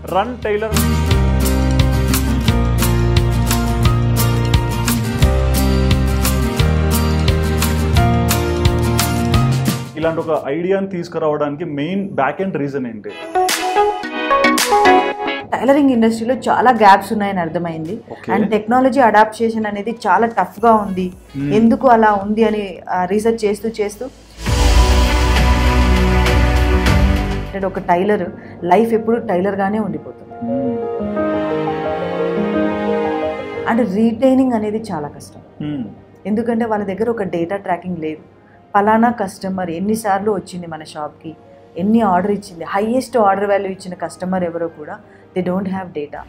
Run tailor ఇలాంటి ఒక ఐడియాని తీసుకురావడానికి మెయిన్ బ్యాక్ ఎండ్ రీజన్ ఏంటి? టైలరింగ్ ఇండస్ట్రీలో చాలా గ్యాప్స్ ఉన్నాయని అర్థమైంది. అండ్ టెక్నాలజీ అడాప్టేషన్ అనేది చాలా టఫ్ గా ఉంది. ఎందుకు అలా ఉంది అని రీసెర్చ్ చేస్తూ ఒక టైలర్ లైఫ్ ఎప్పుడు టైలర్ గానే ఉండిపోతుంది. అండ్ రీటైనింగ్ అనేది చాలా కష్టం. ఎందుకంటే వాళ్ళ దగ్గర ఒక డేటా ట్రాకింగ్ లేదు. ఫలానా కస్టమర్ ఎన్నిసార్లు వచ్చింది మన షాప్కి, ఎన్ని ఆర్డర్ ఇచ్చింది, హైయెస్ట్ ఆర్డర్ వాల్యూ ఇచ్చిన కస్టమర్ ఎవరో కూడా దే డోంట్ హ్యావ్ డేటా.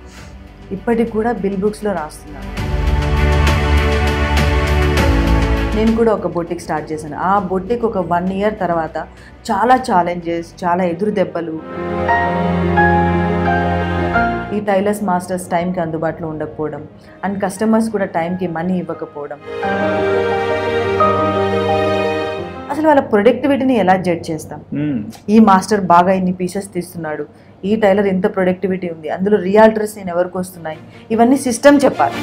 ఇప్పటికి కూడా బిల్ బుక్స్లో రాస్తున్నారు. నేను కూడా ఒక బొటిక్ స్టార్ట్ చేశాను. ఆ బొటిక్ ఒక 1 year తర్వాత చాలా ఛాలెంజెస్, చాలా ఎదురు దెబ్బలు. ఈ టైలర్స్ మాస్టర్స్ టైంకి అందుబాటులో ఉండకపోవడం, అండ్ కస్టమర్స్ కూడా టైంకి మనీ ఇవ్వకపోవడం. అసలు వాళ్ళ ప్రొడక్టివిటీని ఎలా జడ్జ్ చేస్తాం? ఈ మాస్టర్ బాగా ఇన్ని పీసెస్ తీస్తున్నాడు, ఈ టైలర్ ఎంత ప్రొడక్టివిటీ ఉంది, అందులో రియాల్టర్స్ నేను ఎవరికి వస్తున్నాయి, ఇవన్నీ సిస్టమ్ చెప్పాలి.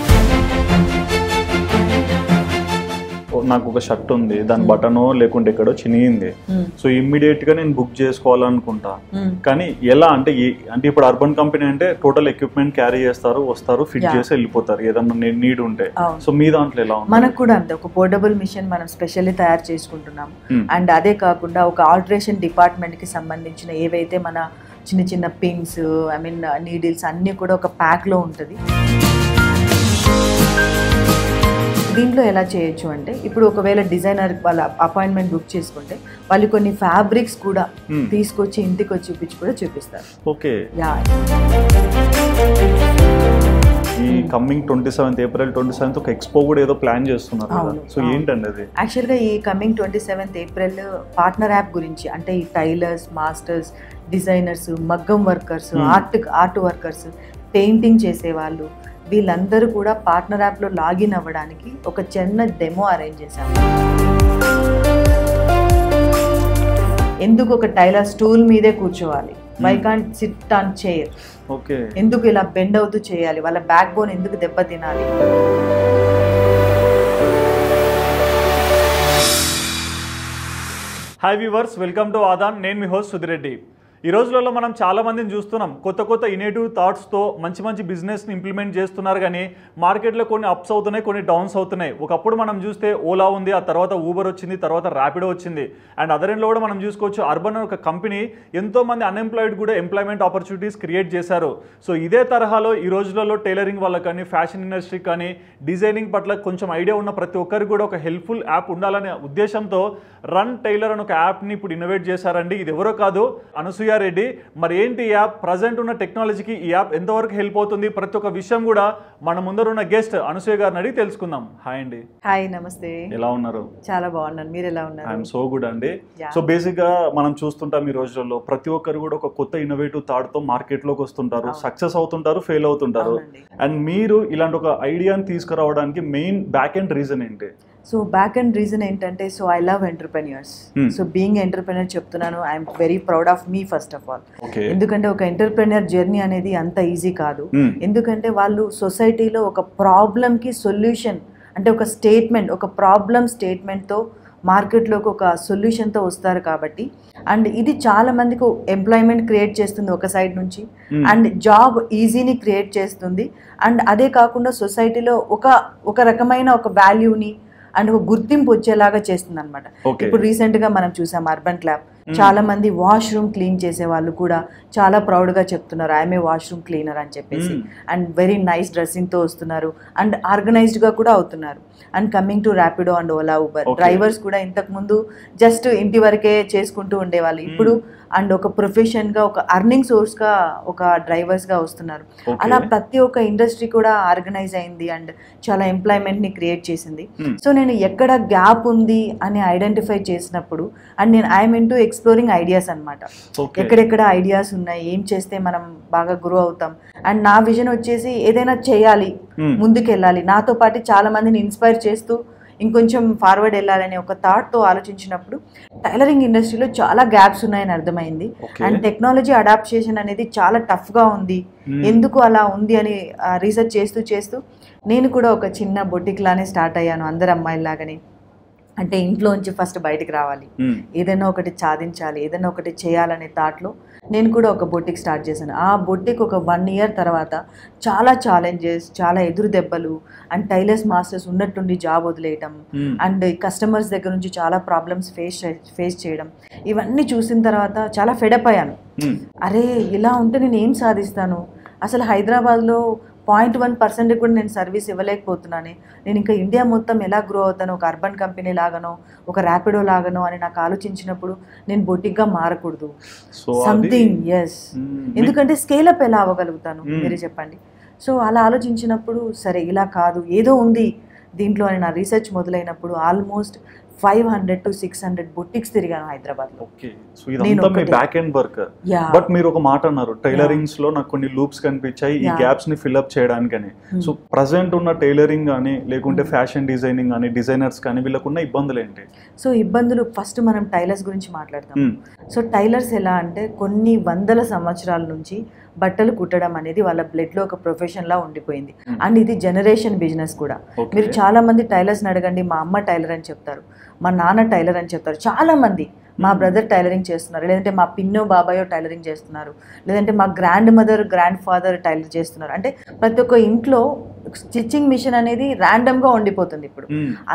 నాకు ఒక షర్ట్ ఉంది, దాని బటనో లేకుంటే ఎక్కడో చినిగింది, సో ఇమ్మీడియట్ గా నేను బుక్ చేసుకోవాలనుకుంటా. కానీ ఎలా అంటే ఇప్పుడు అర్బన్ కంపెనీ అంటే టోటల్ ఎక్విప్మెంట్ క్యారీ చేస్తారు, వస్తారు, ఫిట్ చేసి వెళ్ళిపోతారు ఏదన్నా నీడ్ ఉంటే. సో మీ దాంట్లో ఎలా ఉంది? మనకు కూడా అంతే. ఒక పోర్టబుల్ మిషన్ మనం స్పెషల్లీ తయారు చేసుకుంటున్నాం. అండ్ అదే కాకుండా ఒక ఆల్టరేషన్ డిపార్ట్మెంట్ కి సంబంధించిన ఏవైతే మన చిన్న చిన్న పిన్స్, నీడిల్స్ అన్నీ కూడా ఒక ప్యాక్ లో ఉంటుంది. దీంట్లో ఎలా చేయొచ్చు అంటే, ఇప్పుడు ఒకవేళ డిజైనర్ వాళ్ళ అపాయింట్మెంట్ బుక్ చేసుకుంటే వాళ్ళు కొన్ని ఫ్యాబ్రిక్స్ కూడా తీసుకొచ్చి ఇంటికి వచ్చి చూపించి కూడా చూపిస్తారు. ఓకే. ఈ కమింగ్ 27th April 27th ఒక ఎక్స్పో కూడా ఏదో ప్లాన్ చేస్తున్నారు. సో ఏంటండి అది? యాక్చువల్గా ఈ coming 27th April partner app గురించి, అంటే ఈ టైలర్స్, మాస్టర్స్, డిజైనర్స్, మగ్గం వర్కర్స్, ఆర్ట్ వర్కర్స్, పెయింటింగ్ చేసేవాళ్ళు, వీళ్ళందరూ కూడా పార్ట్నర్ యాప్లో లాగిన్ అవ్వడానికి ఒక చిన్న డెమో అరేంజ్ చేశాము. ఎందుకు ఒక టైలర్ స్టూల్ మీదే కూర్చోవాలి? Why can't sit on chair? Okay. ఎందుకు ఇలా బెండ్ అవుతూ చేయాలి? వాళ్ళ బ్యాక్ బోన్ ఎందుకు దెబ్బతినాలి? Hi viewers, welcome to Aadan. నేను మీ హోస్ట్ సుధిరెడ్డి. ఈ రోజులలో మనం చాలా మందిని చూస్తున్నాం, కొత్త ఇన్నోవేటివ్ థాట్స్తో మంచి బిజినెస్ని ఇంప్లిమెంట్ చేస్తున్నారు. కానీ మార్కెట్లో కొన్ని అప్స్ అవుతున్నాయి, కొన్ని డౌన్స్ అవుతున్నాయి. ఒకప్పుడు మనం చూస్తే ఓలా ఉంది, ఆ తర్వాత ఊబర్ వచ్చింది, తర్వాత ర్యాపిడో వచ్చింది. అండ్ అదర్ ఎండ్లో కూడా మనం చూసుకోవచ్చు, అర్బన్ ఒక కంపెనీ ఎంతోమంది అన్ఎంప్లాయిడ్ కూడా ఎంప్లాయ్మెంట్ ఆపర్చునిటీస్ క్రియేట్ చేశారు. సో ఇదే తరహాలో ఈ రోజులలో టైలరింగ్ వాళ్ళకి కానీ, ఫ్యాషన్ ఇండస్ట్రీ కానీ, డిజైనింగ్ పట్ల కొంచెం ఐడియా ఉన్న ప్రతి ఒక్కరికి కూడా ఒక హెల్ప్ఫుల్ యాప్ ఉండాలనే ఉద్దేశంతో రన్ టైలర్ అని ఒక యాప్ని ఇప్పుడు ఇన్నోవేట్ చేశారండి. ఇది ఎవరో కాదు, అనసూయ రెడ్డి. మరి ఏంటి ఈ యాప్, ప్రజెంట్ ఉన్న టెక్నాలజీకి ఈ యాప్ ఎంతవరకు హెల్ప్ అవుతుంది, ప్రతి ఒక్క విషయం కూడా మన ముందర ఉన్న గెస్ట్ అనసూయ గారిని అడిగి తెలుసుకుందాం. హాయ్ అండి. హాయ్, నమస్తే. ఎలా ఉన్నారు? చాలా బాగున్నాను, మీరు ఎలా ఉన్నారు? ఐఎమ్ సో గుడ్ అండి. సో బేసిక్ గా మనం చూస్తుంటాం ఈ రోజుల్లో ప్రతి ఒక్కరు కూడా ఒక కొత్త ఇన్నోవేటివ్ థాట్ తో మార్కెట్ లోకి వస్తుంటారు, సక్సెస్ అవుతుంటారు, ఫెయిల్ అవుతుంటారు. అండ్ మీరు ఇలాంటి ఒక ఐడియాని తీసుకురావడానికి మెయిన్ బ్యాక్ ఎండ్ రీజన్ ఏంటి? సో బ్యాక్ అండ్ రీజన్ ఏంటంటే, so I love entrepreneurs. So being entrepreneur చెప్తున్నాను, I'm very proud of me first of all. ఎందుకంటే ఒక ఎంటర్ప్రెన్యూర్ జర్నీ అనేది అంత ఈజీ కాదు. ఎందుకంటే వాళ్ళు సొసైటీలో ఒక ప్రాబ్లమ్కి సొల్యూషన్, అంటే ఒక స్టేట్మెంట్, ఒక ప్రాబ్లమ్ స్టేట్మెంట్తో మార్కెట్లోకి ఒక సొల్యూషన్తో వస్తారు కాబట్టి. అండ్ ఇది చాలా మందికి ఎంప్లాయ్మెంట్ క్రియేట్ చేస్తుంది ఒక సైడ్ నుంచి, అండ్ జాబ్ ఈజీని క్రియేట్ చేస్తుంది. అండ్ అదే కాకుండా సొసైటీలో ఒక రకమైన ఒక వాల్యూని అండ్ ఒక గుర్తింపు వచ్చేలాగా చేస్తుంది అనమాట. ఇప్పుడు రీసెంట్ గా మనం చూసాం అర్బన్ క్లాబ్, చాలా మంది వాష్రూమ్ క్లీన్ చేసే వాళ్ళు కూడా చాలా ప్రౌడ్ గా చెప్తున్నారు, ఐఎమ్ ఏ వాష్రూమ్ క్లీనర్ అని చెప్పేసి. అండ్ వెరీ నైస్ డ్రెస్సింగ్ తో వస్తున్నారు, అండ్ ఆర్గనైజ్డ్ గా కూడా అవుతున్నారు. And coming to Rapido and Ola, Uber drivers కూడా ఇంతకు ముందు జస్ట్ ఇంటి వరకే చేసుకుంటూ ఉండేవాళ్ళు, ఇప్పుడు అండ్ ఒక ప్రొఫెషన్ గా, ఒక అర్నింగ్ సోర్స్ గా ఒక డ్రైవర్స్ గా వస్తున్నారు. అలా ప్రతి ఒక్క ఇండస్ట్రీ కూడా ఆర్గనైజ్ అయింది అండ్ చాలా ఎంప్లాయ్మెంట్ ని క్రియేట్ చేసింది. సో నేను ఎక్కడ గ్యాప్ ఉంది అని ఐడెంటిఫై చేసినప్పుడు, అండ్ నేను ఐఎమ్ ఇంటూ ఎక్స్ప్లోరింగ్ ఐడియాస్ అనమాట. ఎక్కడెక్కడ ఐడియాస్ ఉన్నాయి, ఏం చేస్తే మనం బాగా గ్రో అవుతాం. అండ్ నా విజన్ వచ్చేసి ఏదైనా చేయాలి, ముందుకెళ్ళాలి, నాతో పాటు చాలా మందిని ఇన్స్పైర్ చేస్తూ ఇంకొంచెం ఫార్వర్డ్ వెళ్ళాలనే ఒక థాట్తో ఆలోచించినప్పుడు టైలరింగ్ ఇండస్ట్రీలో చాలా గ్యాప్స్ ఉన్నాయని అర్థమైంది. అండ్ టెక్నాలజీ అడాప్టేషన్ అనేది చాలా టఫ్గా ఉంది, ఎందుకు అలా ఉంది అని రీసెర్చ్ చేస్తూ నేను కూడా ఒక చిన్న బొటిక్ లానే స్టార్ట్ అయ్యాను, అందరు అమ్మాయిలాగానే. అంటే ఇంట్లోంచి ఫస్ట్ బయటికి రావాలి, ఏదైనా ఒకటి సాధించాలి, ఏదైనా ఒకటి చేయాలనే థాట్లో నేను కూడా ఒక బొటిక్ స్టార్ట్ చేశాను. ఆ బొటిక్ ఒక 1 year తర్వాత చాలా ఛాలెంజెస్, చాలా ఎదురు దెబ్బలు, అండ్ టైలర్స్ మాస్టర్స్ ఉన్నట్టుండి జాబ్ వదిలేయటం, అండ్ కస్టమర్స్ దగ్గర నుంచి చాలా ప్రాబ్లమ్స్ ఫేస్ చేయడం, ఇవన్నీ చూసిన తర్వాత చాలా ఫెడప్ అయ్యాను. అరే ఇలా ఉంటే నేను ఏం సాధిస్తాను, అసలు హైదరాబాద్లో 0.1% కూడా నేను సర్వీస్ ఇవ్వలేకపోతున్నాను, నేను ఇంకా ఇండియా మొత్తం ఎలా గ్రో అవుతాను, ఒక అర్బన్ కంపెనీ లాగానో ఒక ర్యాపిడో లాగానో అని నాకు ఆలోచించినప్పుడు నేను బొటిక్గా మారకూడదు సంథింగ్. ఎస్, ఎందుకంటే స్కేలప్ ఎలా అవ్వగలుగుతాను మీరే చెప్పండి. సో అలా ఆలోచించినప్పుడు సరే ఇలా కాదు ఏదో ఉంది దీంట్లో అని నా రీసెర్చ్ మొదలైనప్పుడు ఆల్మోస్ట్ 500 to 600 బొటిక్స్ తిరిగాను హైదరాబాద్లో. ఓకే, సో ఇదంతా మీ బ్యాక్ ఎండ్ వర్క్. బట్ మీరు ఒక మాట అన్నారు, టైలరింగ్స్ లో నాకు కొన్ని లూప్స్ కనిపించాయి ఈ గ్యాప్స్ ని ఫిల్అప్ చేయడానికని. సో ప్రజెంట్ ఉన్న టైలరింగ్ కానీ లేకుంటే ఫ్యాషన్ డిజైనింగ్ కానీ డిజైనర్స్ కానీ వీళ్ళకున్న ఇబ్బందులు ఏంటి? సో ఇబ్బందులు ఫస్ట్ మనం టైలర్స్ గురించి మాట్లాడతాం. సో టైలర్స్ ఎలా అంటే కొన్ని వందల సంవత్సరాల నుంచి బట్టలు కుట్టడం అనేది వాళ్ళ బ్లడ్లో ఒక ప్రొఫెషన్లా ఉండిపోయింది. అండ్ ఇది జనరేషన్ బిజినెస్ కూడా. మీరు చాలా మంది టైలర్స్ని అడగండి, మా అమ్మ టైలర్ అని చెప్తారు, మా నాన్న టైలర్ అని చెప్తారు, చాలా మంది మా బ్రదర్ టైలరింగ్ చేస్తున్నారు, లేదంటే మా పిన్నో బాబాయో టైలరింగ్ చేస్తున్నారు, లేదంటే మా grand mother grand father tailor చేస్తున్నారు. అంటే ప్రతి ఒక్క ఇంట్లో స్టిచ్చింగ్ మిషన్ అనేది ర్యాండమ్గా ఉండిపోతుంది ఇప్పుడు.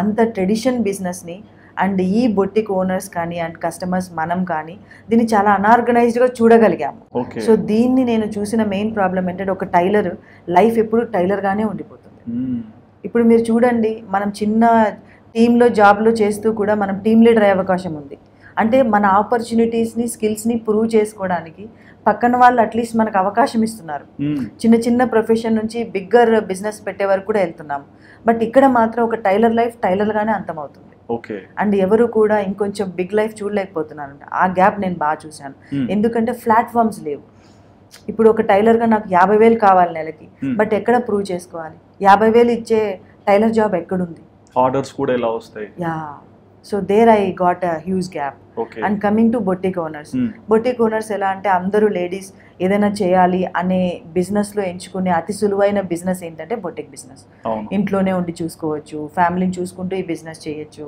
అంత ట్రెడిషన్ బిజినెస్ని అండ్ ఈ బొటిక్ ఓనర్స్ కానీ అండ్ కస్టమర్స్ మనం కానీ దీన్ని చాలా అన్ఆర్గనైజ్డ్గా చూడగలిగాము. సో దీన్ని నేను చూసిన మెయిన్ ప్రాబ్లం ఏంటంటే ఒక టైలర్ లైఫ్ ఎప్పుడు టైలర్గానే ఉండిపోతుంది. ఇప్పుడు మీరు చూడండి, మనం చిన్న టీంలో జాబ్లో చేస్తూ కూడా మనం టీమ్ లీడర్ అయ్యే అవకాశం ఉంది. అంటే మన ఆపర్చునిటీస్ని స్కిల్స్ని ప్రూవ్ చేసుకోవడానికి పక్కన వాళ్ళు అట్లీస్ట్ మనకు అవకాశం ఇస్తున్నారు. చిన్న చిన్న ప్రొఫెషన్ నుంచి బిగ్గర్ బిజినెస్ పెట్టే వరకు కూడా వెళ్తున్నాం. బట్ ఇక్కడ మాత్రం ఒక టైలర్ లైఫ్ టైలర్గానే అంతమవుతుంది. అండ్ ఎవరు కూడా ఇంకొంచెం బిగ్ లైఫ్ చూడలేకపోతున్నారు. ఆ గ్యాప్ నేను బాగా చూశాను. ఎందుకంటే ప్లాట్ఫామ్స్ లేవు. ఇప్పుడు ఒక టైలర్గా నాకు 50,000 కావాలి నెలకి, బట్ ఎక్కడ ప్రూవ్ చేసుకోవాలి? 50,000 ఇచ్చే టైలర్ జాబ్ ఎక్కడుంది? ఆర్డర్స్ కూడా ఎలా వస్తాయి? Yeah, so there I got a huge gap. And coming to boutique owners, boutique owners ఎలా అంటే అందరూ లేడీస్ ఏదైనా చేయాలి అనే బిజినెస్లో ఎంచుకునే అతి సులువైన బిజినెస్ ఏంటంటే బొటిక్ బిజినెస్. ఇంట్లోనే ఉండి చూసుకోవచ్చు, ఫ్యామిలీని చూసుకుంటూ ఈ బిజినెస్ చేయొచ్చు,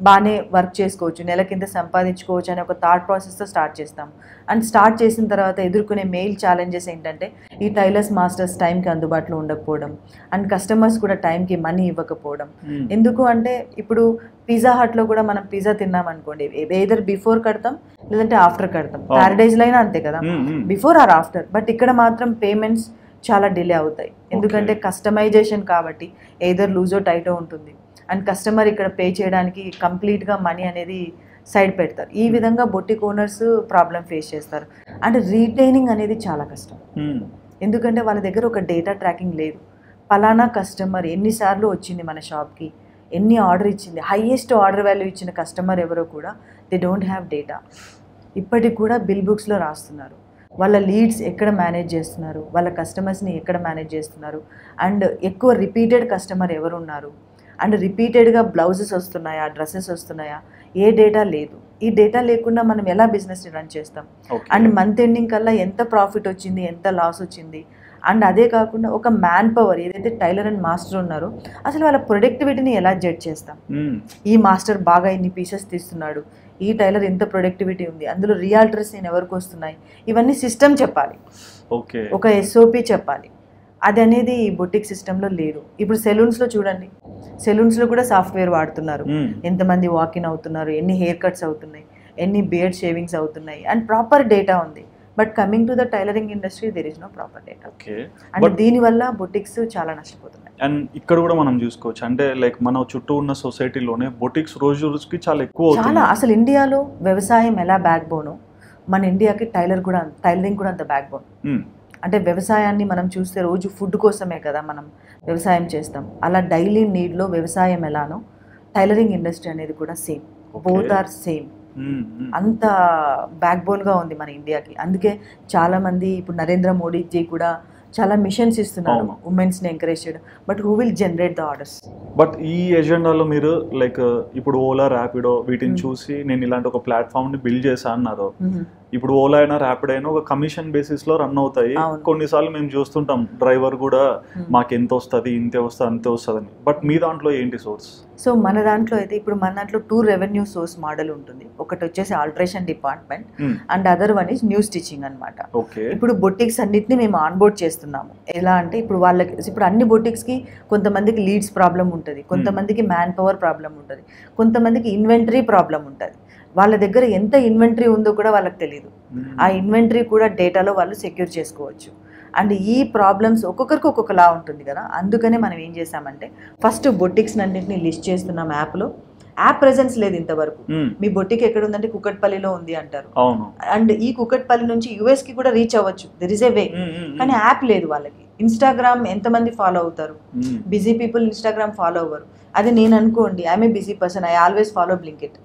బాగానే వర్క్ చేసుకోవచ్చు, నెల కింద సంపాదించుకోవచ్చు అనే ఒక థాట్ ప్రాసెస్తో స్టార్ట్ చేస్తాం. అండ్ స్టార్ట్ చేసిన తర్వాత ఎదుర్కొనే మెయిన్ ఛాలెంజెస్ ఏంటంటే ఈ టైలర్స్ మాస్టర్స్ టైంకి అందుబాటులో ఉండకపోవడం, అండ్ కస్టమర్స్ కూడా టైంకి మనీ ఇవ్వకపోవడం. ఎందుకు అంటే ఇప్పుడు పిజ్జా హట్లో కూడా మనం పిజ్జా తిన్నాం అనుకోండి, ఏదర్ బిఫోర్ కడతాం లేదంటే ఆఫ్టర్ కడతాం. ప్యారడైజ్లో అయినా అంతే కదా, బిఫోర్ ఆర్ ఆఫ్టర్. బట్ ఇక్కడ మాత్రం పేమెంట్స్ చాలా డిలే అవుతాయి, ఎందుకంటే కస్టమైజేషన్ కాబట్టి ఏదర్ లూజో టైటో ఉంటుంది. అండ్ కస్టమర్ ఇక్కడ పే చేయడానికి కంప్లీట్గా మనీ అనేది సైడ్ పెడతారు. ఈ విధంగా బొటిక్ ఓనర్స్ ప్రాబ్లం ఫేస్ చేస్తారు. అండ్ రీటైనింగ్ అనేది చాలా కష్టం, ఎందుకంటే వాళ్ళ దగ్గర ఒక డేటా ట్రాకింగ్ లేదు. పలానా కస్టమర్ ఎన్నిసార్లు వచ్చింది మన షాప్కి, ఎన్ని ఆర్డర్ ఇచ్చింది, హైయెస్ట్ ఆర్డర్ వాల్యూ ఇచ్చిన కస్టమర్ ఎవరో కూడా దే డోంట్ హ్యావ్ డేటా. ఇప్పటికి కూడా బిల్ బుక్స్లో రాస్తున్నారు. వాళ్ళ లీడ్స్ ఎక్కడ మేనేజ్ చేస్తున్నారు, వాళ్ళ కస్టమర్స్ని ఎక్కడ మేనేజ్ చేస్తున్నారు, అండ్ ఎక్కువ రిపీటెడ్ కస్టమర్ ఎవరు ఉన్నారు, అండ్ రిపీటెడ్గా బ్లౌజెస్ వస్తున్నాయా, డ్రెస్సెస్ వస్తున్నాయా, ఏ డేటా లేదు. ఈ డేటా లేకుండా మనం ఎలా బిజినెస్ని రన్ చేస్తాం? అండ్ మంత్ ఎండింగ్ కల్లా ఎంత ప్రాఫిట్ వచ్చింది, ఎంత లాస్ వచ్చింది. అండ్ అదే కాకుండా ఒక మ్యాన్ పవర్ ఏదైతే టైలర్ అండ్ మాస్టర్ ఉన్నారో అసలు వాళ్ళ ప్రొడక్టివిటీని ఎలా జడ్జ్ చేస్తాం? ఈ మాస్టర్ బాగా ఇన్ని పీసెస్ తీస్తున్నాడు, ఈ టైలర్ ఎంత ప్రొడక్టివిటీ ఉంది, అందులో రియాల్టర్స్ నేను ఎవరికి వస్తున్నాయి, ఇవన్నీ సిస్టమ్ చెప్పాలి, ఒక SOP చెప్పాలి. అది అనేది ఈ బొటిక్ సిస్టంలో లేదు. ఇప్పుడు సెలూన్స్లో చూడండి, సెలూన్స్లో కూడా సాఫ్ట్వేర్ వాడుతున్నారు. ఎంతమంది వాకిన్ అవుతున్నారు, ఎన్ని హెయిర్ కట్స్ అవుతున్నాయి, ఎన్ని బియర్డ్ షేవింగ్స్ అవుతున్నాయి, అండ్ ప్రాపర్ డేటా ఉంది. But coming to the tailoring industry there is no proper data. And దీనివల్ల బొటిక్స్ చాలా నష్టపోతున్నాయి. అండ్ ఇక్కడ కూడా మనం చూసుకోవచ్చు, అంటే లైక్ మన చుట్టూ ఉన్న సొసైటీలోనే బొటిక్స్ రోజు రోజుకి చాలా ఎక్కువ చాలా. అసలు ఇండియాలో వ్యవసాయం ఎలా బ్యాక్ బోను, మన ఇండియాకి టైలరింగ్ కూడా అంత బ్యాక్ బోన్. అంటే వ్యవసాయాన్ని మనం చూస్తే రోజు ఫుడ్ కోసమే కదా మనం వ్యవసాయం చేస్తాం. అలా డైలీ నీడ్లో వ్యవసాయం ఎలానో టైలరింగ్ ఇండస్ట్రీ అనేది కూడా సేమ్, బోత్ ఆర్ సేమ్. అంత బ్యాక్ బోన్గా ఉంది మన ఇండియాకి. అందుకే చాలామంది ఇప్పుడు నరేంద్ర మోడీజీ కూడా చాలా మిషన్స్ ఇస్తున్నారు ఉమెన్స్ ని ఎంకరేజ్ చేయడం, but who will generate the orders? But ఈ ఎజెండాలో మీరు లైక్ ఇప్పుడు ఓలా ర్యాపిడో వీటిని చూసి నేను ఇలాంటి ఒక ప్లాట్ఫామ్ ని బిల్డ్ చేశా అన్నారు. ఇప్పుడు ఓలా అయినా ర్యాపిడో అయినా ఒక కమిషన్ బేసిస్ లో రన్ అవుతాయి. కొన్నిసార్లు మేము చూస్తుంటాం డ్రైవర్ కూడా మాకు ఎంత వస్తుంది, ఇంతే వస్తుంది, అంతే వస్తుంది అని. బట్ మీ దాంట్లో ఏంటి సోర్స్? సో మన దాంట్లో అయితే ఇప్పుడు మన దాంట్లో 2 రెవెన్యూ సోర్స్ మోడల్ ఉంటుంది. ఒకటి వచ్చేసి alteration department and other one is new stitching అనమాట. ఇప్పుడు బొటిక్స్ అన్నిటిని మేము ఆన్బోర్డ్ చేస్తున్నాము. ఎలా అంటే ఇప్పుడు వాళ్ళకి ఇప్పుడు అన్ని బొటిక్స్ కి కొంతమందికి లీడ్స్ ప్రాబ్లం ఉంటుంది, కొంతమందికి మ్యాన్ పవర్ ప్రాబ్లం ఉంటుంది, కొంతమందికి ఇన్వెంటరీ ప్రాబ్లం ఉంటుంది. వాళ్ళ దగ్గర ఎంత ఇన్వెంటరీ ఉందో కూడా వాళ్ళకి తెలియదు. ఆ ఇన్వెంటరీ కూడా డేటాలో వాళ్ళు సెక్యూర్ చేసుకోవచ్చు. అండ్ ఈ ప్రాబ్లమ్స్ ఒక్కొక్కరికి ఒక్కొక్కలా ఉంటుంది కదా, అందుకనే మనం ఏం చేసామంటే ఫస్ట్ బొటిక్స్ అన్నింటినీ లిస్ట్ చేస్తున్నాం యాప్లో. యాప్ ప్రెజెన్స్ లేదు ఇంతవరకు. మీ బొటిక్ ఎక్కడ ఉందంటే కుకట్పల్లిలో ఉంది అంటారు, అండ్ ఈ కుకట్పల్లి నుంచి యుఎస్ కి కూడా రీచ్ అవ్వచ్చు, దెర్ ఇస్ ఏ వే. కానీ యాప్ లేదు వాళ్ళకి. ఇన్స్టాగ్రామ్ ఎంతమంది ఫాలో అవుతారు? బిజీ పీపుల్ ఇన్స్టాగ్రామ్ ఫాలో అవ్వరు. అదే నేను అనుకోండి, I'm a busy person, I always follow Blinkit,